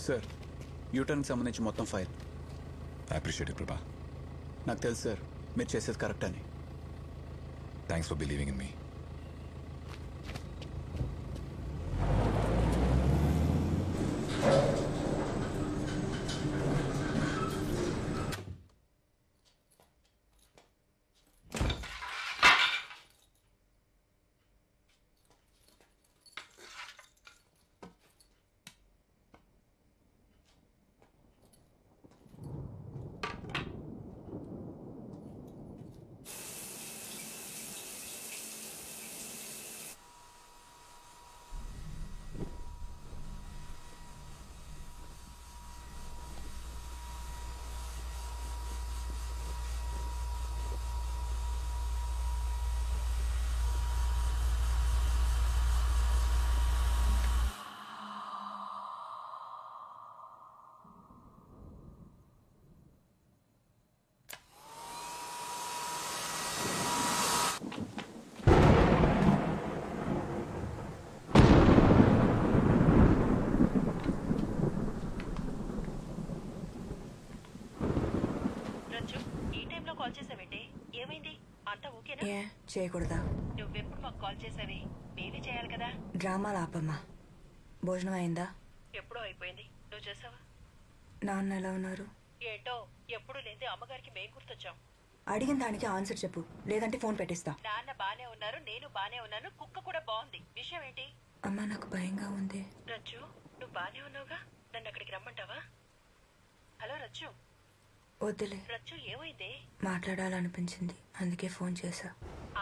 Sir యూటర్న్కి సంబంధించి మొత్తం file. I appreciate ప్రభా. నాకు తెలుసు సార్ మీరు చేసేది కరెక్ట్ అని. Thanks for believing in me. చేయకూడదా? నువ్వెప్పుడు మాకు కాల్ చేసావి? మేమే చేయాలి కదా. డ్రామాలు ఆపమ్మా. భోజనం అయిందా? ఎప్పుడో అయిపోయింది. నువ్వు చేసావా? నాన్న ఎలా ఉన్నారు? ఏంటో ఎప్పుడు లేదే అమ్మగారికి మేం గుర్తొచ్చాం. అడిగిన దానికి ఆన్సర్ చెప్పు, లేదంటే ఫోన్ పెట్టేస్తా. నాన్న బానే ఉన్నారు, నేను బానే ఉన్నాను, కుక్క కూడా బాగుంది. విషయం ఏంటి? అమ్మా నాకు భయంగా ఉంది. రజ్జు నువ్వు బానే ఉన్నావుగా, నన్ను అక్కడికి రమ్మంటావా? హలో రజ్జు. వద్దులే. రజ్జు ఏమైంది? మాట్లాడాలనిపించింది, అందుకే ఫోన్ చేశా.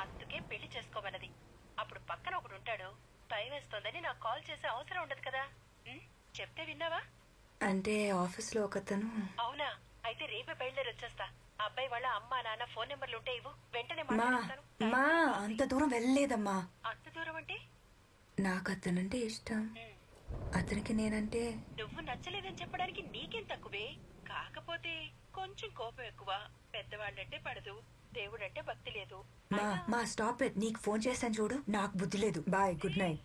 అందుకే పెళ్లి చేసుకోమన్నది. అప్పుడు పక్కన ఒకడు ఉంటాడు, భయం వేస్తోందని నాకు కాల్ చేసే అవసరం ఉండదు కదా. చెప్తే విన్నావా? అంటే ఆఫీస్ లో ఒకతను. అవునా? అయితే రేపే బయలుదేరి వచ్చేస్తా. అబ్బాయి వాళ్ళ అమ్మ నాన్న ఫోన్ నెంబర్లు ఉంటే ఇవ్వు, వెంటనే మా మాట్లాడతాను. అంత దూరం వెళ్ళలేదమ్మా. అంత దూరం అంటే? నాకు అతనంటే ఇష్టం, అతనికి నేనంటే. నువ్వు నచ్చలేదని చెప్పడానికి నీకేం తక్కువే. కాకపోతే కొంచెం కోపం ఎక్కువ. పెద్దవాళ్ళంటే పడదు, దేవుడంటే భక్తి లేదు. మా స్టాప్ ఇట్. నీకు ఫోన్ చేస్తాను చూడు, నాకు బుద్ధి లేదు. Bye, good night.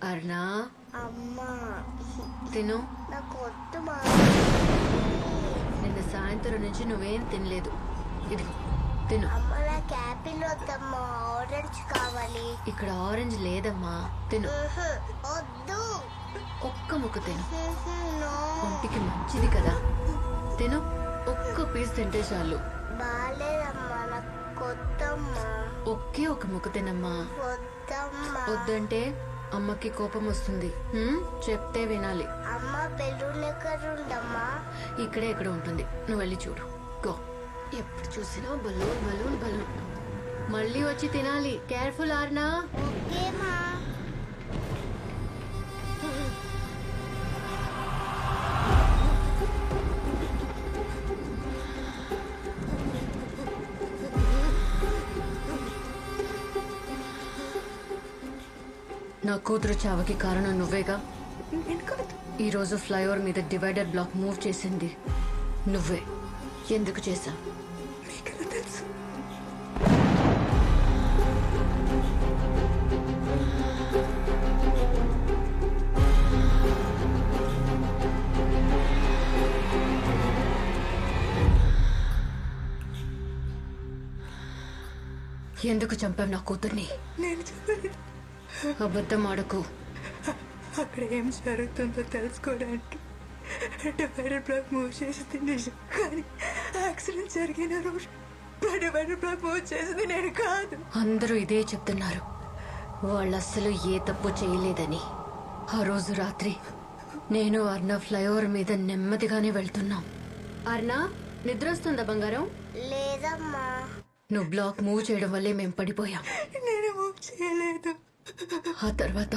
అర్నా అమ్మా తిను. నాకు వద్దు మా. నిన్న సాయంత్రం నుంచి నువ్వేం తినలేదు. ఇదిగో తిను. అమ్మ నాకు యాపిల్ వద్దమ్మా, ఆరెంజ్ కావాలి. ఇక్కడ ఆరెంజ్ లేదమ్మా, తిను. వద్దు. ఒక్క ముక్క తిను, నో. ఒంటికి మంచిది కదా. తిను, ఒక్క పీస్ తింటే చాలు. బాలేదమ్మా, నాకు వద్దమ్మా. ఒకే ఒక ముక్క తినమ్మా. వద్దమ్మా. వద్దంటే అమ్మకి కోపం వస్తుంది. చెప్తే వినాలి. అమ్మ బెలూన్ ఎక్కడ ఉండమ్మా? ఇక్కడే ఇక్కడ ఉంటుంది, నువ్వు వెళ్ళి చూడు. గో. ఎప్పుడు చూసినా బలూన్ బలూన్ బలూన్. మళ్ళీ వచ్చి తినాలి. కేర్ఫుల్ ఆర్నా. ఓకేమా. నా కూతురు చావకి కారణం నువ్వేగా. నేను కాదు. ఈరోజు ఫ్లైఓవర్ మీద డివైడర్ బ్లాక్ మూవ్ చేసింది నువ్వే. ఎందుకు చేశా? నీకెలా తెలుసు? ఎందుకు చంపావు నా కూతుర్ని? నేను చెప్పలేదు. అబద్ధం ఆడకు. అక్కడ ఏం జరుగుతుందో తెలుసుకోవడానికి డివైడర్ బ్లాక్ మూవ్ చేసింది నిజం, కానీ యాక్సిడెంట్ జరిగిన రోజు డివైడర్ బ్లాక్ మూవ్ చేసింది నేను కాదు. అందరూ ఇదే చెప్తున్నారు, వాళ్ళు అస్సలు ఏ తప్పు చేయలేదని. ఆ రోజు రాత్రి నేను అర్ణ ఫ్లైఓవర్ మీద నెమ్మదిగానే వెళ్తున్నాం. అర్ణ, నిద్ర వస్తుందా బంగారం? లేదమ్మా. నువ్వు బ్లాక్ మూవ్ చేయడం వల్లే మేం పడిపోయాం. నేను మూవ్ చేయలేదు. ఆ తర్వాత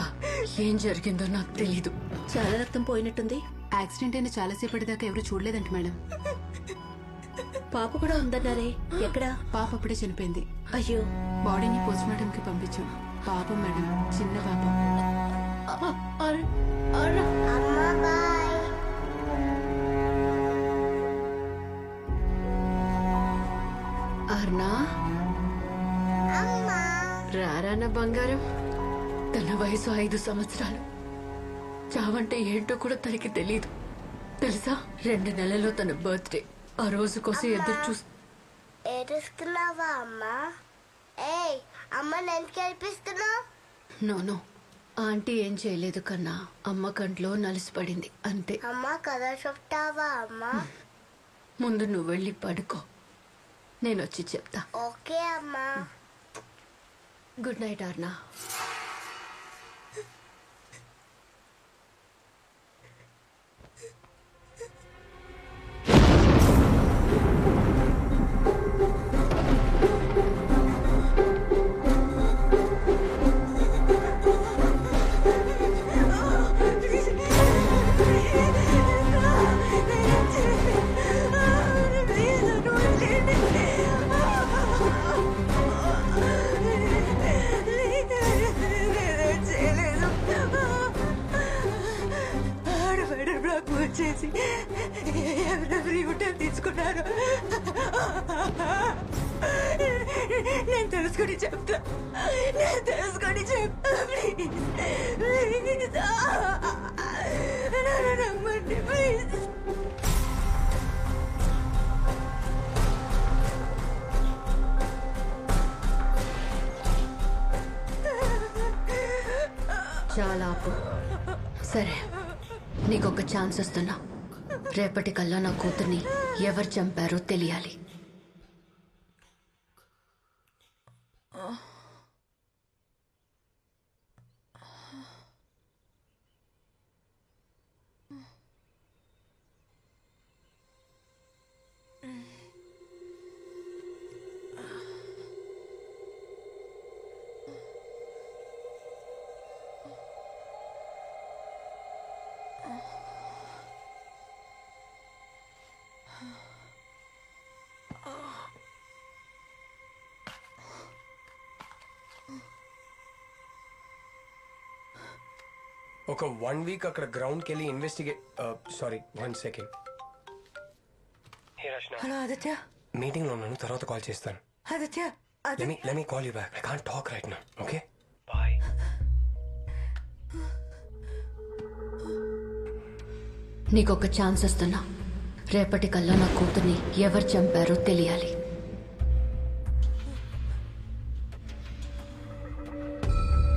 ఏం జరిగిందో నాకు తెలీదు. చాలా రక్తం పోయినట్టుంది. యాక్సిడెంట్ అయిన చాలాసేపటి దాకా ఎవరు చూడలేదంట మేడం. పాప కూడా ఉందన్నారే, ఎక్కడ? పాప అప్పుడే చనిపోయింది. అయ్యో. బాడీని పోస్ట్ మార్టం కి పంపించాం. పాపం మేడం, చిన్న పాప. అమ్మా బాయ్. అర్నా, అమ్మా. రారాన బంగారం. తన వయసు 5 సంవత్సరాలు. చావంటే ఏంటో కూడా తనకి తెలీదు తెలుసా. 2 నెలల్లో తన బర్త్డే. ఆ రోజు కోసం ఎదురు చూస్తూ. ఏడుస్తున్నావా అమ్మా? ఏయ్ అమ్మ, ఎందుకు ఏడిపిస్తున్నావు? నో, ఆంటీ ఏం చేయలేదు కన్నా. అమ్మ కంట్లో నలిసిపడింది అంతే. అమ్మ కథ చెప్తావా అమ్మా? ముందు నువ్వు వెళ్ళి పడుకో, నేను వచ్చి చెప్తా. ఓకే అమ్మా. Good night అర్నా. చేసి ఎవరెవరి హోటల్ తీసుకున్నారు నేను తెలుసుకొని చెప్తా. ప్లీజ్ నన్ను నమ్మండి ప్లీజ్. చాలా ఆపు. సరే, నీకొక ఛాన్స్ ఇస్తున్నా. రేపటికల్లా నా కూతుర్ని ఎవరు చంపారో తెలియాలి. ఒక 1 వీక్ అక్కడ గ్రౌండ్కి వెళ్ళి investigate. Sorry, 1 second. Hello Aditya. Meeting లో ఉన్నాను, తర్వాత కాల్ చేస్తాను. Aditya, let me call you back. I can't talk right now. Okay? Bye. నీకొక ఛాన్స్ ఇస్తున్నా. రేపటి కల్లా నా కూతుర్ని ఎవరు చంపారో తెలియాలి.